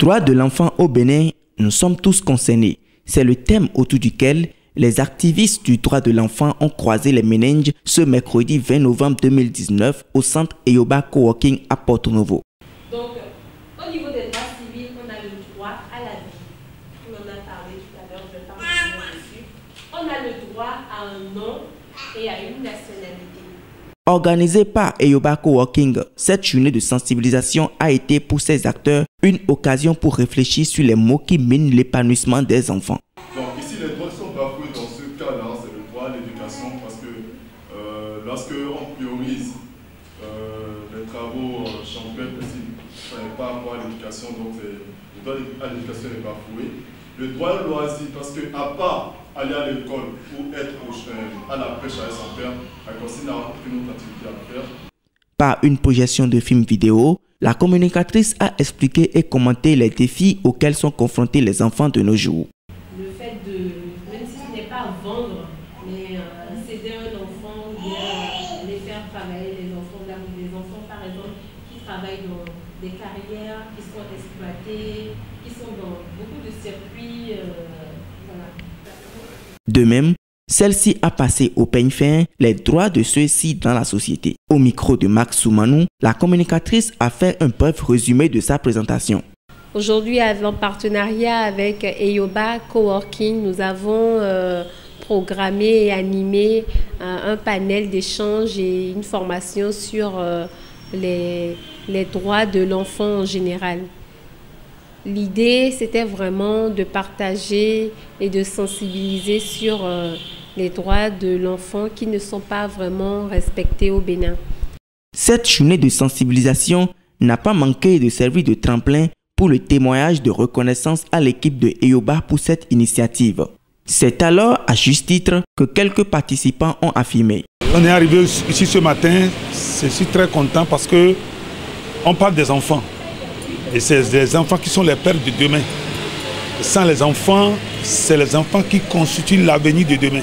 Droits de l'enfant au Bénin, nous sommes tous concernés. C'est le thème autour duquel les activistes du droit de l'enfant ont croisé les méninges ce mercredi 20 novembre 2019 au centre Eyoba Coworking à Porto Novo. Donc, au niveau des droits civils, on a le droit à la vie. On en a parlé tout à l'heure, je ne vais pas revenir dessus. On a le droit à un nom et à une nationalité. Organisée par Eyoba Coworking, cette journée de sensibilisation a été pour ces acteurs une occasion pour réfléchir sur les mots qui minent l'épanouissement des enfants. Donc ici, les droits sont bafoués dans ce cas-là, c'est le droit à l'éducation parce que lorsque on priorise les travaux champêtres, ça n'est pas rapport à l'éducation, donc le droit à l'éducation est bafoué. Le droit au loisir, parce que à part aller à l'école ou être à la pêche avec son père, la cosine n'a aucune autre activité à faire. Par une projection de films vidéo, la communicatrice a expliqué et commenté les défis auxquels sont confrontés les enfants de nos jours. Le fait de, même si ce n'est pas vendre, mais céder un enfant ou bien les faire travailler, les enfants de la rue, des enfants par exemple qui travaillent dans des carrières, qui sont exploités, qui sont dans beaucoup de circuits, voilà. De même, celle-ci a passé au peigne fin les droits de ceux-ci dans la société. Au micro de Max Soumanou, la communicatrice a fait un bref résumé de sa présentation. Aujourd'hui, en partenariat avec Eyoba Coworking, nous avons programmé et animé un panel d'échange et une formation sur les droits de l'enfant en général. L'idée, c'était vraiment de partager et de sensibiliser sur les droits de l'enfant qui ne sont pas vraiment respectés au Bénin. Cette journée de sensibilisation n'a pas manqué de servir de tremplin pour le témoignage de reconnaissance à l'équipe de Eyoba pour cette initiative. C'est alors, à juste titre, que quelques participants ont affirmé. On est arrivé ici ce matin, je suis très content parce que on parle des enfants. Et c'est les enfants qui sont les pères de demain. Sans les enfants, c'est les enfants qui constituent l'avenir de demain.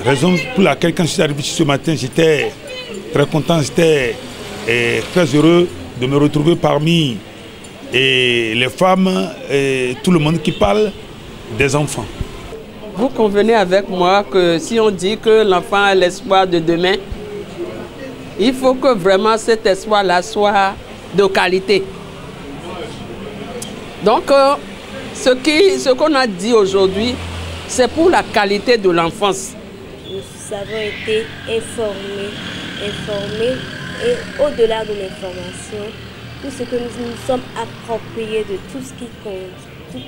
Raison pour laquelle, quand je suis arrivé ici ce matin, j'étais très content, j'étais très heureux de me retrouver parmi les femmes et tout le monde qui parle des enfants. Vous convenez avec moi que si on dit que l'enfant est l'espoir de demain, il faut que vraiment cet espoir-là soit de qualité. Donc, ce qu'on a dit aujourd'hui, c'est pour la qualité de l'enfance. Nous avons été informés et au-delà de l'information, tout ce que nous nous sommes appropriés de tout ce qui compte,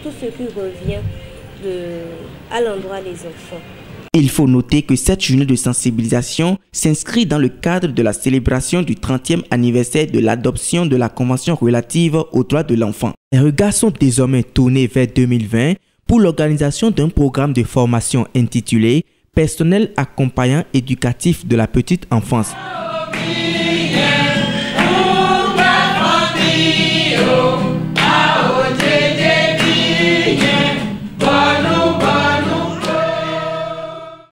tout ce qui revient à l'endroit des enfants. Il faut noter que cette journée de sensibilisation s'inscrit dans le cadre de la célébration du 30e anniversaire de l'adoption de la Convention relative aux droits de l'enfant. Les regards sont désormais tournés vers 2020 pour l'organisation d'un programme de formation intitulé « Personnel accompagnant éducatif de la petite enfance ».